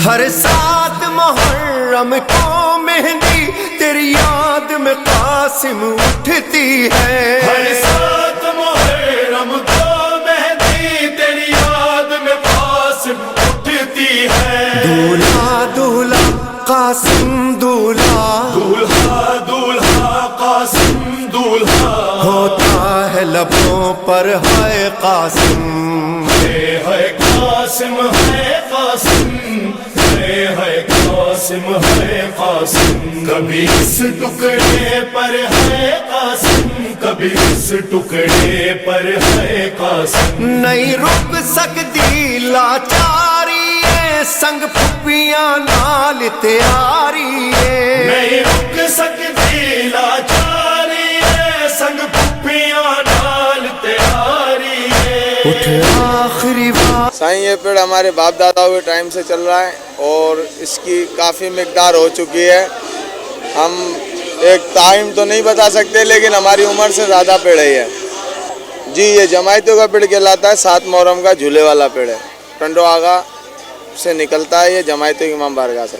ہر سات محرم کو مہندی تیری یاد میں قاسم اٹھتی ہے، ہر سات محرم کو مہندی تیری یاد میں قاسم اٹھتی ہے، دولہا دولہا قاسم دولہا، دولہا دولہا قاسم دولہا، ہوتا ہے لبوں پر ہے قاسم، ہے قاسم ہے قاسم، ہے قاسم ہے قاسم، کبھی اس ٹکڑے پر ہے قاسم، کبھی اس ٹکڑے پر ہے قاسم، نہیں رک سکتی لاچاری ہے، سنگ پھپھیاں نال تیاری ہے، نہیں رک سکتی لاچاری ہے، سنگ پھپھیاں نال تیاری ہے، اٹھ آخری بات۔ سائیں یہ پیڑ ہمارے باپ داداؤں کے ٹائم سے چل رہا ہے اور اس کی کافی مقدار ہو چکی ہے، ہم ایک ٹائم تو نہیں بتا سکتے لیکن ہماری عمر سے زیادہ پیڑ ہے یہ جی۔ یہ جماعتوں کا پیڑ کہلاتا ہے، 7 محرم کا جھولے والا پیڑ ہے، ٹنڈو آغا سے نکلتا ہے، یہ جماعتوں کی امام بارگاہ سے۔